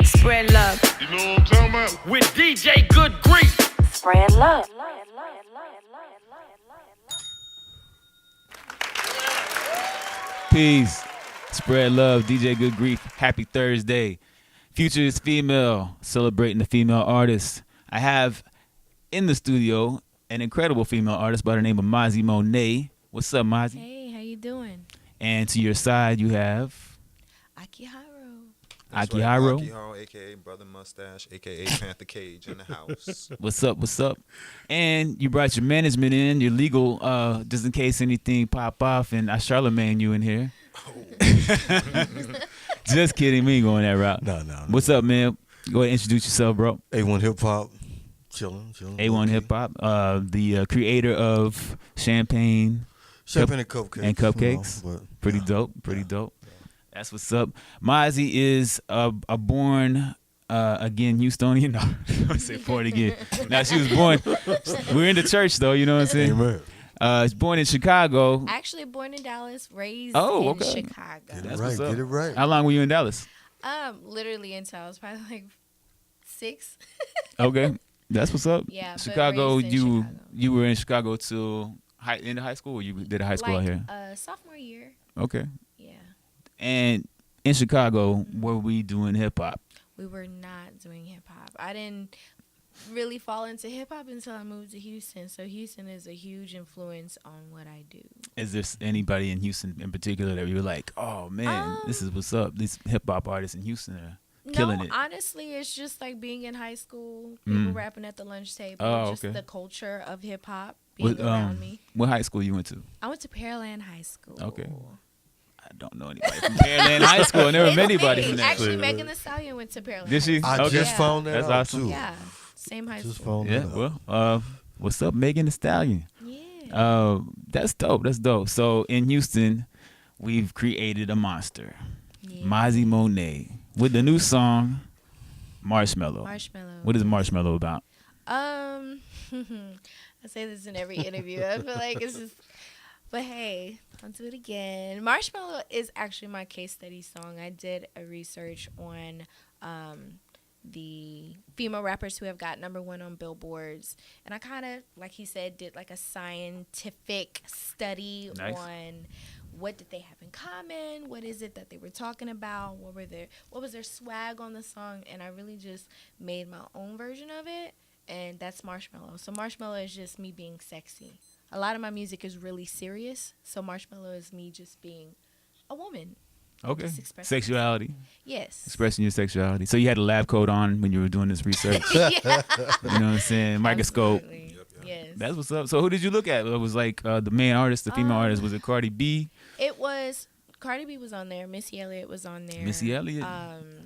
Spread love. You know what I'm talking about? With DJ Good Grief. Spread love. Peace. Spread love. DJ Good Grief. Happy Thursday. Future is female. Celebrating the female artists. I have in the studio an incredible female artist by the name of Mazii Mone't. What's up, Mazii? Hey, how you doing? And to your side, you have Akihiro. Akihiro. Akihiro, a.k.a. Brother Mustache, a.k.a. Panther Cage in the house. What's up? What's up? And you brought your management in, your legal, just in case anything pop off, and I Charlemagne you in here. Just kidding. We ain't going that route. No. What's up, man? Go ahead and introduce yourself, bro. A1 Hip Hop. Chilling. A1 Hip Hop, the creator of Champagne and Cupcakes. And Cupcakes. You know, pretty dope. That's what's up. Mazii is a born, again, Houstonian. No, I say born again. Now, she was born, we're in the church, though, you know what I'm saying? Amen. She's born in Chicago. Actually born in Dallas, raised Oh, in okay. Chicago. Get That's it right. what's up. Get it right. How long were you in Dallas? Literally until I was probably like 6. Okay. That's what's up. Yeah, but Chicago, raised in you Chicago. you were in Chicago till end of high school, or you did a high school out here? Sophomore year. Okay. Yeah. And in Chicago, were we doing hip hop? We were not doing hip hop. I didn't really fall into hip hop until I moved to Houston. So Houston is a huge influence on what I do. Is there anybody in Houston in particular that you were like, oh man, this is what's up? These hip hop artists in Houston are killing it. Honestly, it's just like being in high school, people rapping at the lunch table, just the culture of hip hop being around me. What high school you went to? I went to Pearland High School. Okay. I don't know anybody from Pearland High School. I never met anybody from there. Actually, Megan Thee Stallion went to Pearland. Did she? I just found that That's out, awesome. too. Yeah, same high Just school. found Yeah, that out. well, what's up, Megan Thee Stallion? Yeah. That's dope. So in Houston, we've created a monster, Mazii Mone't, with the new song, Marshmello. Marshmello. What is Marshmello about? I say this in every interview. I feel like it's just, but hey, I'll do it again. Marshmello is actually my case study song. I did a research on the female rappers who have got #1 on billboards, and I kind of, like he said, did like a scientific study on what did they have in common, what is it that they were talking about, what was their swag on the song, and I really just made my own version of it, and that's Marshmello. So Marshmello is just me being sexy. A lot of my music is really serious, so Marshmello is me just being a woman. Okay. Just expressing Sexuality. Yes. Expressing your sexuality. So you had a lab coat on when you were doing this research. Yeah. You know what I'm saying? Microscope. Absolutely. Yes. That's what's up. So who did you look at? It was like the main artist, the female artist. Was it Cardi B? It was Cardi B was on there. Missy Elliott was on there. Missy Elliott.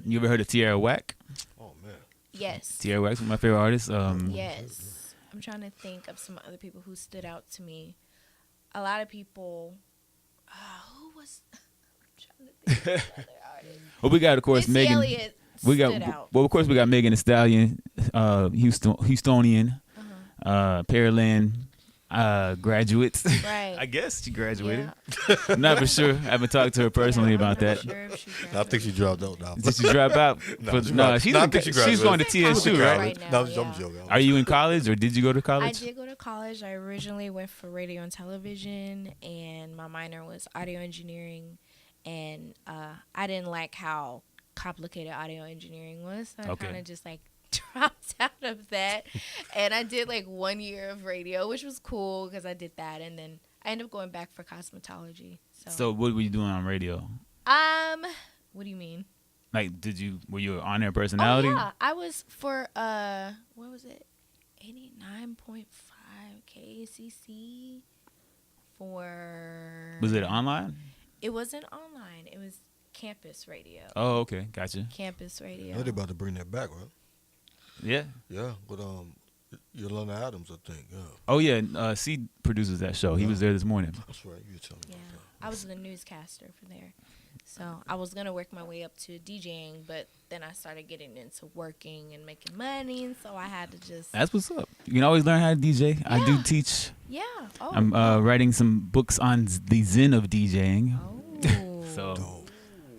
You ever heard of Tierra Whack? Oh, man. Yes. Tierra Whack's one of my favorite artists. Yes. I'm trying to think of some other people who stood out to me. A lot of people. Who was? I'm trying to think of other artists. Well, we got, of course, Missy Megan. Elliott We got. stood out. Well, of course, we got Megan Thee Stallion, Houstonian, Pearland graduates. Right. I guess she graduated. Yeah. I'm not for sure. I haven't talked to her personally about I'm not that. sure if she I think she dropped out now. Did she drop out? No, she's, I think she she's going to graduated. TSU, Right right? now, No, I'm yeah. joking. Are you in college, or did you go to I college? did go to college. I originally went for radio and television, and my minor was audio engineering. And I didn't like how complicated audio engineering was, so I kind of just like dropped out of that. And I did like 1 year of radio, which was cool because I did that, and then I ended up going back for cosmetology. So what were you doing on radio? What do you mean? Like, were you an on-air personality? Oh yeah, I was for what was it, 89.5 KCC for. Was it online? It wasn't online. It was campus radio. Oh, okay, gotcha. Campus radio. They're about to bring that back, right? Yeah. Yeah, with Yolanda Adams, I think. Yeah. Oh yeah, C produces that show. He was there this morning. That's right. You were telling me Yeah, about that. I was the newscaster for there. So I was going to work my way up to DJing, but then I started getting into working and making money, and so I had to just... That's what's up. You can always learn how to DJ. I do teach. Yeah. Oh. I'm writing some books on the zen of DJing. Oh. So Dope.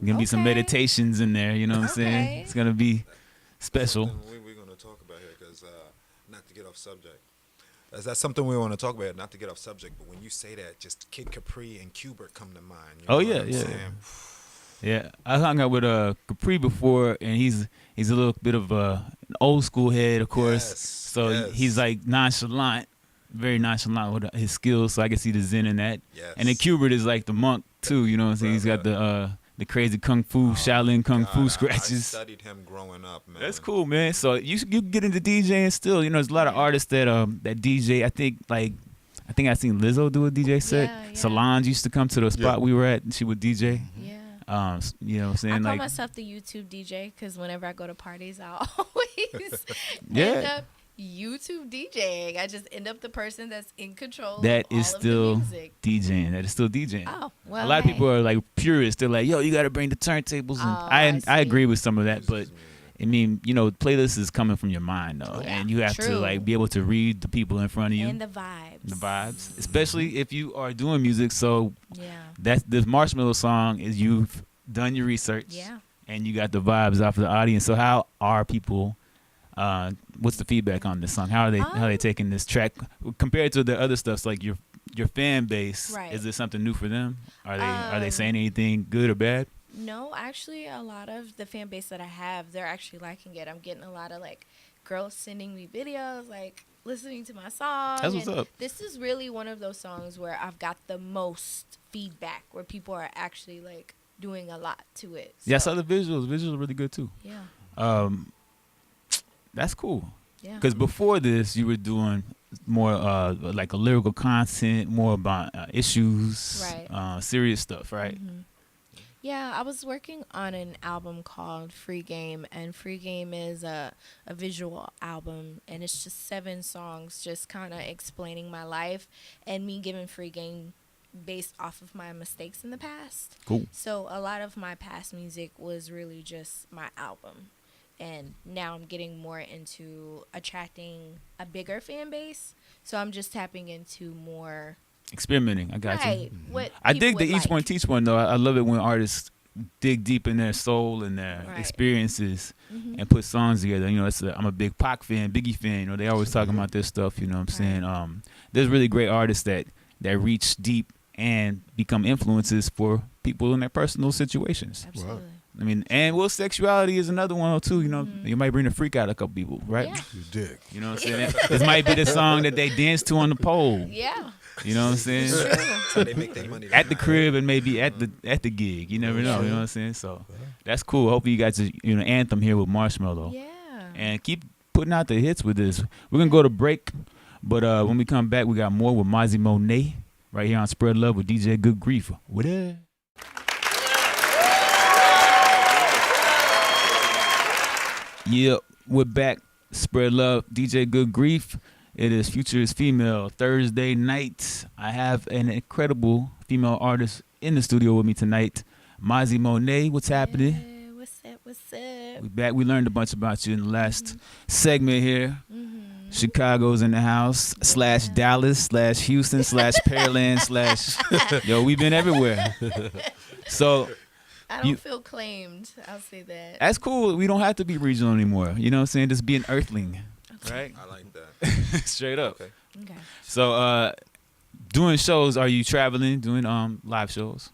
Gonna be some Okay. meditations in there. You know what I'm saying? Okay. It's gonna be special. Something we're going to talk about here, because not to get off subject. That's something we want to talk about, not to get off subject, but when you say that, just Kid Capri and Qbert come to mind. You know Oh, what yeah, I'm yeah. saying? Yeah, I hung out with Capri before, and he's a little bit of an old school head, of course. Yes, So yes. he's like nonchalant, very nonchalant with his skills. So I can see the zen in that. Yes. And then Qbert is like the monk too. You know what I'm saying? He's got the crazy kung fu, Shaolin kung God, fu I scratches. studied him growing up, man. That's cool, man. So you get into DJing still. You know, there's a lot of artists that DJ. I think I seen Lizzo do a DJ set. Yeah, yeah. Solange used to come to the spot we were at, and she would DJ. Yeah. You know what I'm saying? I call Like, myself the YouTube DJ because whenever I go to parties, I always Yeah. end up YouTube DJing. I just end up the person that's in control that of is all still of the music. DJing. That is still DJing. Oh, well, A lot of hey. people are like purists. They're like, "Yo, you got to bring the turntables." And Oh, I I agree see. with some of that, but I mean, you know, playlist is coming from your mind though, Yeah, and you have to true. like be able to read the people in front of you, And the vibes. the vibes, especially if you are doing music. So Yeah. that's this Marshmello song is you've done your research, Yeah. and you got the vibes off of the audience. So how are people? What's the feedback on this song? How are they taking this track compared to the other stuff? Like your fan base, Right. is this something new for them? Are they Um, saying anything good or bad? No, actually, a lot of the fan base that I have, they're actually liking it. I'm getting a lot of like girls sending me videos, like listening to my song. That's what's and up. This is really one of those songs where I've got the most feedback, where people are actually like doing a lot to it. Yeah, I So, saw the visuals. Visuals are really good too. yeah, That's cool. yeah. Because before this, you were doing more like a lyrical content, more about issues, Right. serious stuff, right? Mhm. Yeah, I was working on an album called Free Game, and Free Game is a visual album, and it's just 7 songs just kind of explaining my life and me giving free game based off of my mistakes in the past. Cool. So a lot of my past music was really just my album. And now I'm getting more into attracting a bigger fan base. So I'm just tapping into more. Experimenting. I got Right. you. What I people dig the would each one like. teach one though. I love it when artists dig deep in their soul and their Right. experiences Mhm. and put songs together. You know, I'm a big Pac fan, Biggie fan. You know, they always talking about this stuff. You know what I'm saying? There's really great artists that reach deep and become influences for people in their personal situations. Absolutely. I mean, and sexuality is another one too. You know, you might bring a freak out a couple people, right? Yeah. You dig. You know what I'm saying? This might be the song that they dance to on the pole. Yeah. You know what I'm saying? It's true. That's how they make their money. At the tonight. crib and maybe at the gig. You never know. You know what I'm saying? So that's cool. Hopefully you got your anthem here with Marshmello. Yeah. And keep putting out the hits with this. We're gonna go to break, but when we come back, we got more with Mazii Mone't right here on Spread Love with DJ Good Grief. What up? Yeah, we're back. Spread Love, DJ Good Grief. It is Future is Female Thursday night. I have an incredible female artist in the studio with me tonight, Mazii Mone't. What's happening? Yeah, what's up? What's up? We back. We learned a bunch about you in the last segment here. Chicago's in the house / Dallas / Houston / Pearland / yo, we've been everywhere. So I don't feel claimed. I'll say that. that's cool. We don't have to be regional anymore. You know what I'm saying? Just be an earthling, right? I like that. Straight up. Okay. Okay. So doing shows, are you traveling, doing live shows?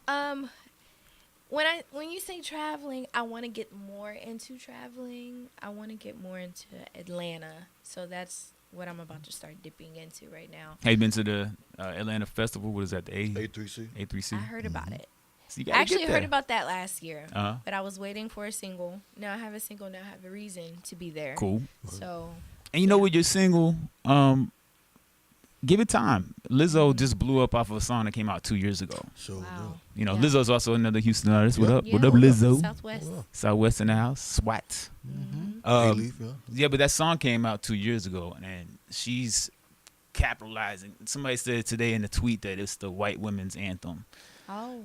When you say traveling, I want to get more into traveling. I want to get more into Atlanta. So that's what I'm about to start dipping into right now. Have you been to the Atlanta Festival? What is that? The A3C. A3C? I heard about it. So you I gotta actually get there. heard about that last year, Uh-huh. but I was waiting for a single. Now I have a single. Now I have a reason to be there. Cool. So And you know, with your single, give it time. Lizzo just blew up off of a song that came out 2 years ago. So wow. You know, Yeah. Lizzo's also another Houston artist. What Yeah. up? Yeah. What up, Lizzo? Southwest. Southwest in the house. SWAT. A-Leaf, yeah. Yeah, but that song came out 2 years ago, and she's capitalizing. Somebody said today in the tweet that it's the white women's anthem, Oh.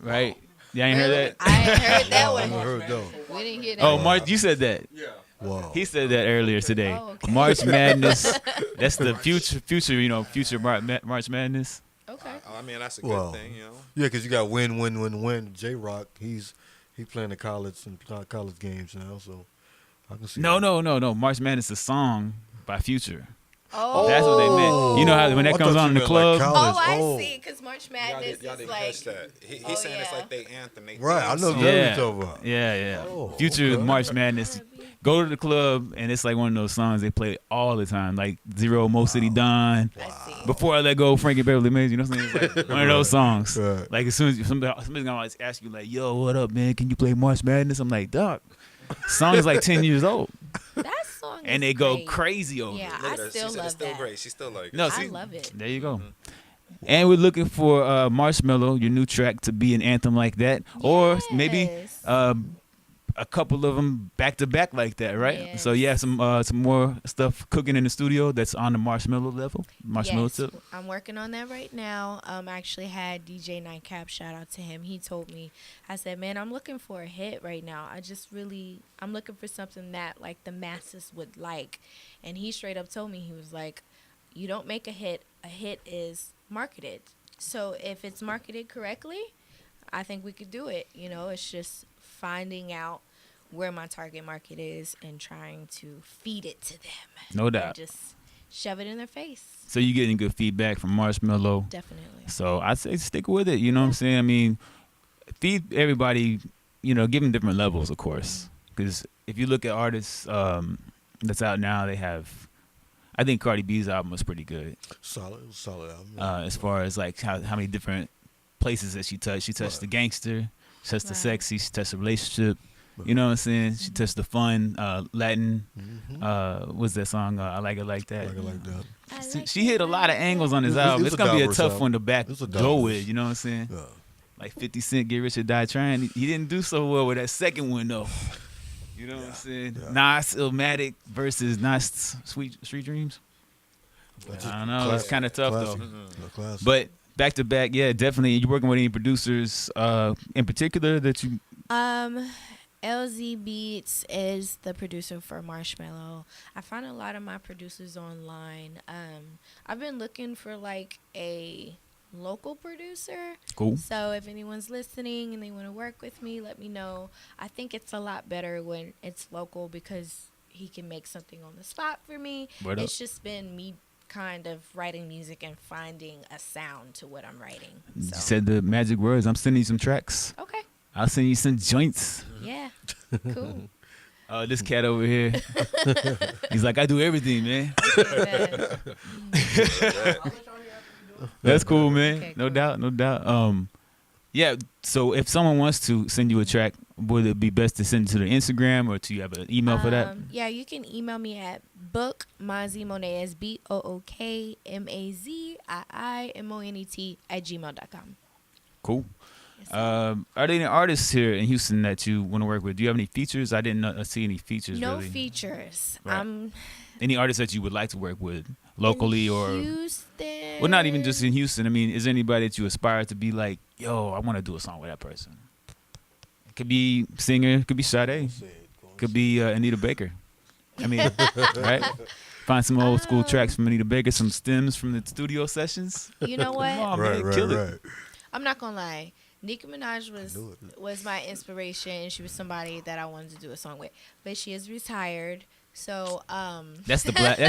right? Y'all ain't heard that? I ain't heard that I one. heard that. We didn't hear that. Oh, one. March, you said that. Wow. He said that earlier today. Oh, okay. March Madness. That's the future. You know, future March Madness. Okay. Okay. I mean, that's a good Well, thing, you know. Yeah, because you got win. J Rock, he playing the college games now, so I can see. No, that. no. March Madness is a song by Future. Oh, That's what they meant. You know how when that I comes thought on you in the meant like club? college. Oh, I see. Because March Y'all, Madness y'all is didn't like. catch that. He's saying it's like they anthem. They Right, I theme know song. that. Yeah, what you're talking about. yeah. Oh, Future okay. March Madness. Go to the club and it's like one of those songs they play all the time, like Zero, Mo City Don. I see. Before I Let Go, Frankie Beverly Mills. You know what I'm saying? It's like one of those songs. Right. Like as soon as somebody's gonna always ask you, like, "Yo, what up, man? Can you play March Madness?" I'm like, "Dog, song is like 10 years old," That song is and they go great. crazy over Yeah, it. Look I at her. still She said love it's still that. great. She still like it. No, I see, love it. there you go. And we're looking for Marshmello, your new track, to be an anthem like that, or maybe Yes. a couple of them back to back like that, right? Yes. So yeah, some more stuff cooking in the studio that's on the Marshmello level, Marshmello Yes, tip. I'm working on that right now. I actually had DJ Nightcap, shout out to him. He told me, I said, man, I'm looking for a hit right now. I'm looking for something that like the masses would like. And he straight up told me, he was like, you don't make a hit is marketed. So if it's marketed correctly, I think we could do it. You know, it's just finding out where my target market is and trying to feed it to them. No And doubt. just shove it in their face. So you're getting good feedback from Marshmello. Definitely. So I say stick with it. You know what I'm saying? I mean, feed everybody. You know, give them different levels, of course. Because if you look at artists that's out now, they have. I think Cardi B's album was pretty good. Solid album. As far as like how many different places that she touched. She touched the gangster, she touched the Right. sexy, she touched the relationship. You know what I'm saying? She touched the fun, Latin. What's that song? I Like It Like That. like that. She hit a lot of angles on this It's- album. it's It's a gonna be a diverse tough album. one to back It's a go diverse. with. You know what I'm saying? Yeah. Like 50 Cent, Get Rich or Die Trying. He didn't do so well with that second one though. You know what I'm saying? Yeah. Nas Illmatic versus Nas Sweet Street Dreams. I don't know. It's kind of tough Classic. though. No, classic. But back to back, yeah, definitely. You working with any producers in particular that you? LZ Beats is the producer for Marshmello. I find a lot of my producers online. I've been looking for like a local producer. Cool. So if anyone's listening and they want to work with me, let me know. I think it's a lot better when it's local because he can make something on the spot for me. Word up. It's just been me kind of writing music and finding a sound to what I'm writing. You So. said the magic words. I'm sending you some tracks. Okay. I'll send you some joints. Yeah. Cool. This cat over here, he's like, I do everything, man. Okay, That's cool, man. Okay, No cool. doubt, no doubt. Yeah. So if someone wants to send you a track, would it be best to send it to the Instagram or do you have an email for that? Yeah, you can email me at book Mazii Mone't, BOOKMAZIIMONET @gmail.com. Cool. Are there any artists here in Houston that you want to work with? Do you have any features? I didn't see any features. No really. features. Right. Any artists that you would like to work with locally or? Houston. Well, not even just in Houston. I mean, is there anybody that you aspire to be like, yo, I want to do a song with that person? It could be singer, could be Sade, could be Anita Baker. I mean, right? Find some old school tracks from Anita Baker, some stems from the studio sessions. You know what? Come on, right, man, kill it. right. I'm not gonna lie. Nicki Minaj knew it. was my inspiration. She was somebody that I wanted to do a song with, but she is retired. So That's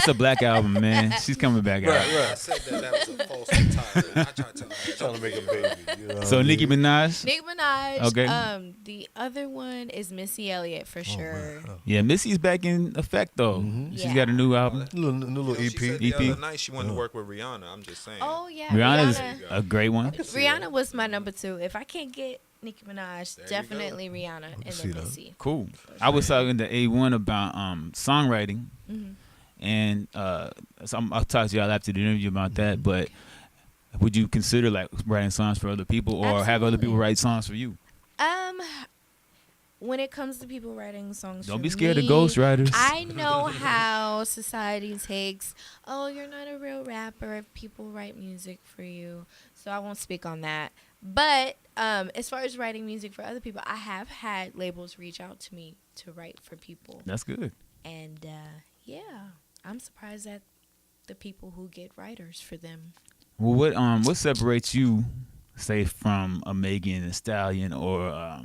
a black album, man. She's coming back out. I said that was a false retirement. I tried to tell her. Trying to make a baby. You know what So I mean? Nicki Minaj. Nicki Minaj. Okay. The other one is Missy Elliott for sure. Yeah, Missy's back in effect though. She's Yeah. got a new album. Little She EP. said the EP. other night she wanted to work with Rihanna. I'm just saying. Oh yeah, Rihanna's Rihanna. a great one. Rihanna was my number 2. If I can't get Nicki Minaj, There you definitely Rihanna and see then that. Missy. Cool. I was talking to A1 about songwriting, and so I'll talk to y'all after the interview about that. But would you consider like writing songs for other people, or have other people Absolutely. write songs for you? When it comes to people writing songs, Don't for be scared of me, ghostwriters. I know how society takes, oh, you're not a real rapper if people write music for you. So I won't speak on that. But as far as writing music for other people, I have had labels reach out to me to write for people. That's good. And yeah, I'm surprised at the people who get writers for them. Well, what separates you, say, from a Megan Thee Stallion or a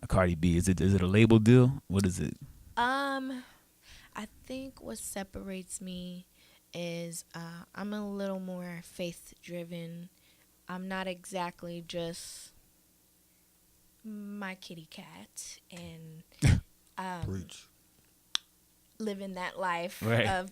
Cardi B? Is it a label deal? What is it? I think what separates me is I'm a little more faith driven. I'm not exactly just my kitty cat and Preach. living that life Right. of,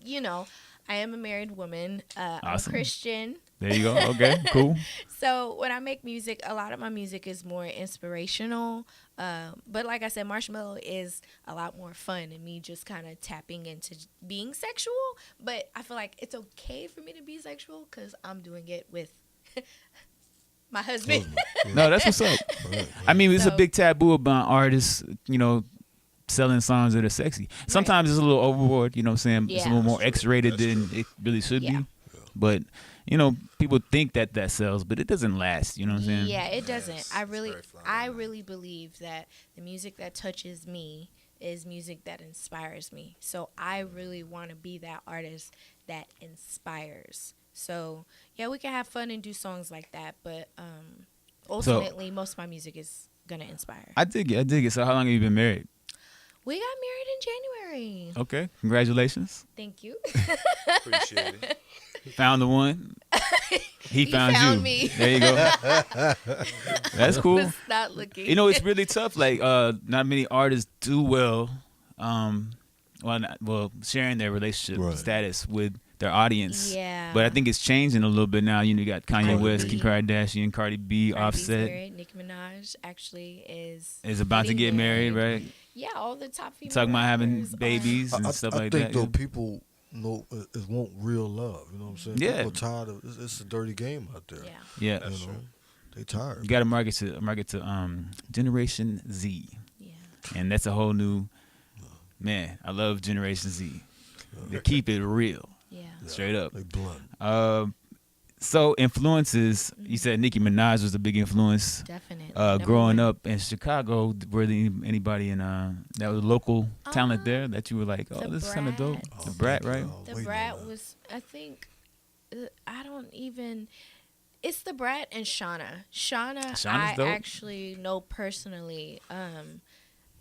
I am a married woman. I'm a Awesome. Christian. There you go. Okay, cool. So when I make music, a lot of my music is more inspirational. But like I said, Marshmello is a lot more fun and me just kind of tapping into being sexual. But I feel like it's okay for me to be sexual because I'm doing it with my husband. No, that's what's up. Right. I mean, it's a So- big taboo about artists, selling songs that are sexy. Sometimes it's a little overboard, you know what I'm saying? It's a Yeah. little more X-rated than it really should Yeah. be. But, people think that sells, but it doesn't last, you know what I'm saying? Yeah, it doesn't. Yes, I it's really, very flat I line. really believe that the music that touches me is music that inspires me. So I really want to be that artist that inspires. So yeah, we can have fun and do songs like that, but ultimately, most of my music is gonna inspire. I dig it. So how long have you been married? We got married in January. Okay, congratulations. Thank you. Appreciate it. Found the one. He found you. found me. There you go. That's cool. Was not looking. It's really tough. Like, not many artists do well, sharing their relationship Right. status with their audience. Yeah. But I think it's changing a little bit now. You got Kanye I West, agree. Kim Kardashian, Cardi B, Cardi B's Offset married. Nicki Minaj actually is about to getting get married, right? Yeah, all the top female Talking about having rappers are- babies and I stuff I like think that. though yeah. people want real love. You know what I'm saying? Yeah. People are tired of it's a dirty game out there. Yeah. Yeah, That's You know, true. they tired. you got to market to Generation Z, Yeah. and that's a whole new man. I love Generation Z. They keep it real, Yeah. straight up. They blunt. So influences. You said Nicki Minaj was a big influence. Definitely. Growing up in Chicago, were there anybody in that was local talent there that you were like, oh, The this is kind of dope? Brat. The Brat, right? The Waiting Brat on that. was, I think, I don't even. It's the Brat and Shauna. Shauna's I dope. actually know personally.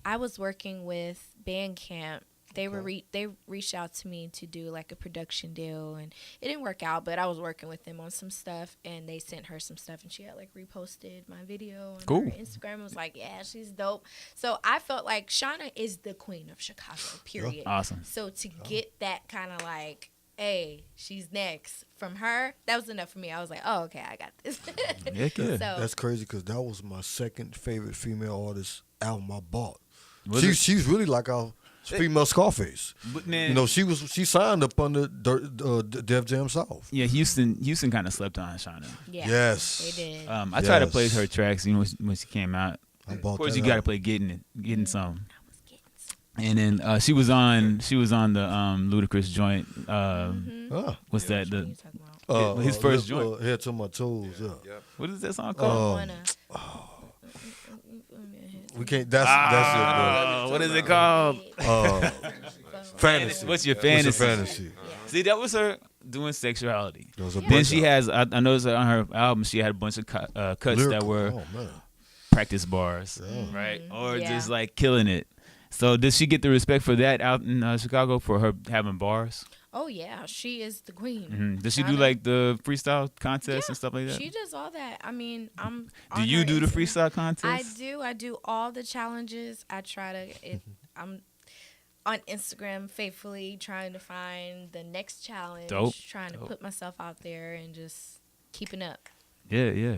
I was working with Bandcamp. They were they reached out to me to do like a production deal, and it didn't work out. But I was working with them on some stuff, and they sent her some stuff, and she had like reposted my video on Cool. her Instagram. And was like, yeah, she's dope. So I felt like Shauna is the queen of Chicago. Period. Awesome. So to get that kind of like, hey, she's next from her, that was enough for me. I was like, oh, okay, I got this. Heck yeah. So That's crazy because that was my second favorite female artist album I bought. Was it? She's really like our female Scarface. But man, You know, she signed up under Def Jam South. yeah, Houston kind of slept on Shauna. yeah, Yes. they did. I tried to Yes. play her tracks, when she came out. I Of bought course, that you got to album. play getting some. I was getting some. And then she was on the Ludacris joint. Ah. What's that? What The you talking about? his first joint. Head to my toes. Yeah. Yep. What is that song I called? wanna. We can't. That's What is it called? it. Bro. Fantasy. What's your What's your fantasy? fantasy? See, that was her doing sexuality. There was a Then she breakout. has. I noticed that on her album she had a bunch of cuts that Lyrical. were Oh man. practice bars, right? Or Yeah. just like killing it. So does she get the respect for that out in Chicago for her having bars? Oh yeah, she is the queen. Does she do Shauna. like the freestyle contests Yeah, and stuff like that? She does all that. I mean, I'm. Do on you her do the Instagram. freestyle contest? I do. I do all the challenges. I try to. I'm on Instagram faithfully trying to find the next challenge. Dope. Trying to put myself out there and just keeping up. Yeah.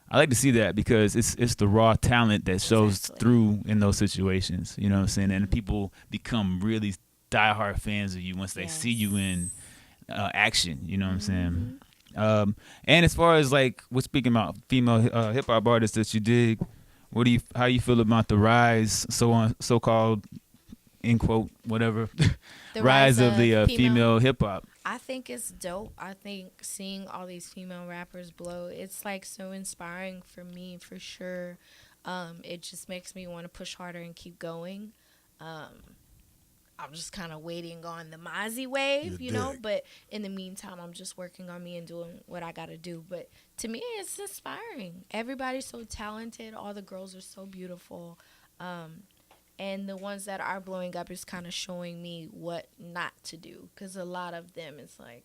I like to see that because it's the raw talent that shows Exactly. through in those situations. You know what I'm saying? And people become really diehard fans of you once they see you in action. You know what I'm saying? And as far as like, we're speaking about female hip hop artists that you dig, how you feel about the rise, so-called, in quote, whatever, The rise of the female hip hop? I think it's dope. I think seeing all these female rappers blow, it's like so inspiring for me for sure. It just makes me want to push harder and keep going. I'm just kind of waiting on the Mazii wave, you know. But in the meantime, I'm just working on me and doing what I got to do. But to me, it's inspiring. Everybody's so talented. All the girls are so beautiful. And the ones that are blowing up is kind of showing me what not to do. Because a lot of them, it's like...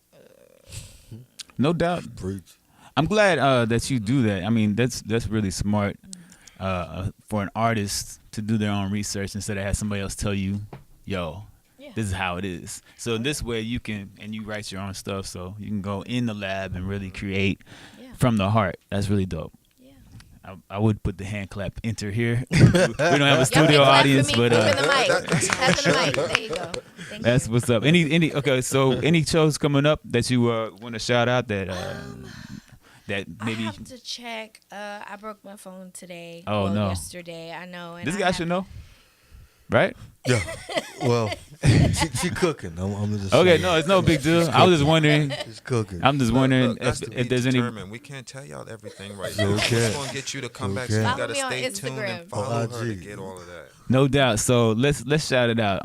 No doubt. I'm glad that you do that. I mean, that's really smart for an artist to do their own research instead of have somebody else tell you, yo, this is how it is. So in this way you can, and you write your own stuff, so you can go in the lab and really create from the heart. That's really dope. I would put the hand clap enter here. We don't have a studio audience, but the mic. There you go. That's what's up. Okay, so any shows coming up that you want to shout out that maybe I have to check. I broke my phone today. Oh no! Yesterday, I know. And this guy should know, right? Yeah. Well, she cooking. I'm just okay. saying. No, it's no big deal. I was just wondering. She's cooking. I'm just wondering if there's any. We can't tell y'all everything right now. We're just gonna get you to come back. So you gotta stay tuned and follow her to get all of that. No doubt. So let's shout it out.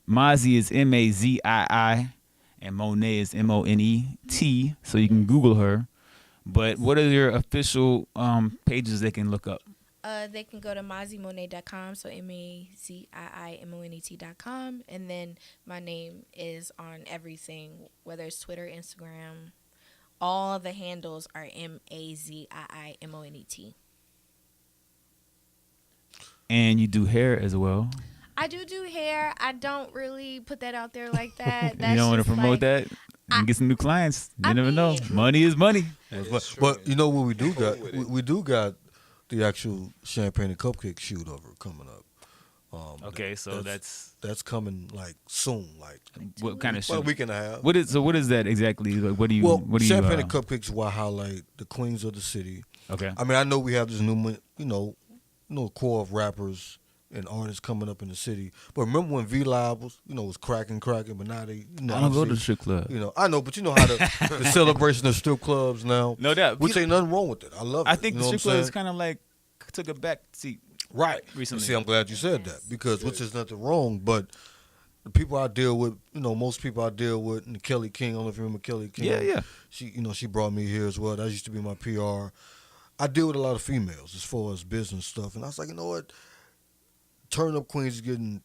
Mazii is Mazii, and Monet is Monet. So you can Google her. But what are your official pages they can look up? They can go to MaziiMone't.com, so MaziiMone't.com, and then my name is on everything, whether it's Twitter, Instagram. All the handles are MaziiMone't. And you do hair as well. I do hair. I don't really put that out there like that. You don't want to promote that and get some new clients. You never know. Money is money. But you know what we do got? We do got the actual champagne and cupcake shoot over coming up. Okay, so that's coming like soon, like what kind of shoot? About a week and a half. What is that exactly? Like, what do you? Champagne and cupcakes will highlight the queens of the city. Okay. I mean, I know we have this new, core of rappers and artists coming up in the city. But remember when V-Live was cracking, but now they, I don't go to the strip club. I know, but you know how the celebration of strip clubs now. No doubt. Which ain't nothing wrong with it. I love it. I think the strip club is kind of like took a back seat. Right. Recently. See, I'm glad you said that because which is nothing wrong, but the people I deal with, most people I deal with, and Kelly King, I don't know if you remember Kelly King. Yeah. She brought me here as well. That used to be my PR. I deal with a lot of females as far as business stuff, and I was like, you know what? Turn Up Queens is getting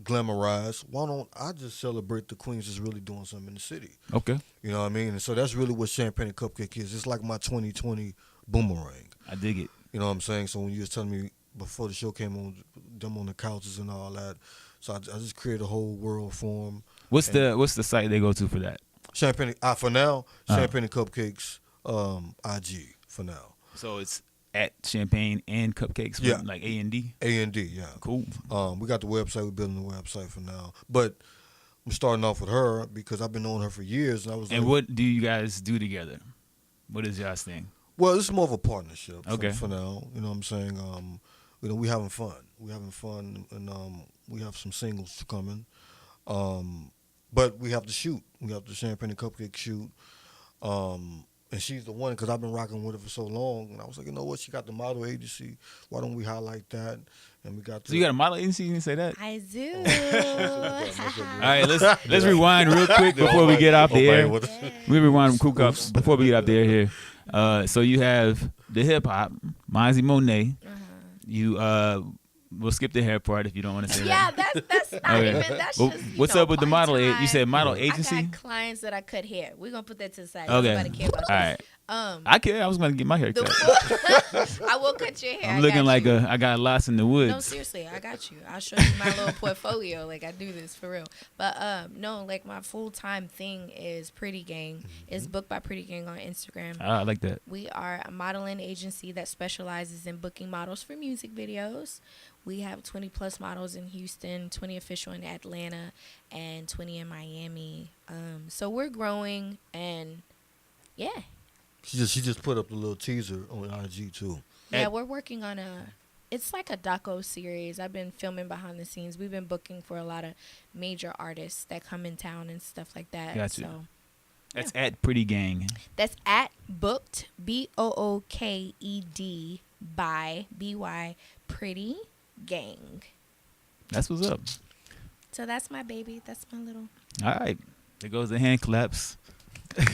glamorized. Why don't I just celebrate the queens that's really doing something in the city? Okay. You know what I mean? And so that's really what Champagne and Cupcake is. It's like my 2020 boomerang. I dig it. You know what I'm saying? So when you was telling me before the show came on, them on the couches and all that, so I just created a whole world for them. What's the site they go to for that? Champagne for now. Champagne and Cupcakes IG for now. So it's at Champagne and Cupcakes, like A&D? A&D, yeah. Cool. We got the website. We're building the website for now. But I'm starting off with her because I've been knowing her for years. And what do you guys do together? What is y'all's thing? Well, it's more of a partnership for now. You know what I'm saying? We having fun. We having fun, and we have some singles coming. But we have to shoot. We have the Champagne and Cupcake shoot. And she's the one because I've been rocking with her for so long. And I was like, you know what? She got the model agency. Why don't we highlight that? And we got. So you got a model agency? You didn't say that? I do. All right, let's rewind real quick before we get off the air. We rewind quick up before we get off the air here. So you have the hip hop, Mazii Mone't. You we'll skip the hair part if you don't want to say that. Yeah, that's not even. That's just. What's up with the model? You said model agency. I got clients that I cut hair. We're gonna put that to the side. Okay. Nobody care about all right. I care. I was going to get my hair cut. I will cut your hair. I'm looking like I got lost in the woods. No, seriously, I got you. I'll show you my little portfolio. Like, I do this for real. But, no, like, my full-time thing is Pretty Gang. It's booked by Pretty Gang on Instagram. I like that. We are a modeling agency that specializes in booking models for music videos. We have 20-plus models in Houston, 20 official in Atlanta, and 20 in Miami. So we're growing, and, yeah. She just put up a little teaser on IG too. Yeah, we're working on it's like a doco series. I've been filming behind the scenes. We've been booking for a lot of major artists that come in town and stuff like that. Gotcha. So that's at Pretty Gang. That's at booked BOOKED by BY Pretty Gang. That's what's up. So that's my baby. That's my little. All right. There goes the hand claps. Yeah.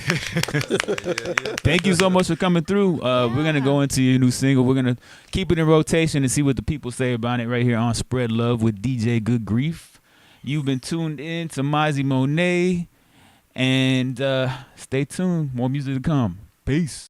Thank you so much for coming through. We're going to go into your new single. We're going to keep it in rotation and see what the people say about it right here on Spread Love with DJ Good Grief. You've been tuned in to Mazii Mone't. And stay tuned. More music to come. Peace.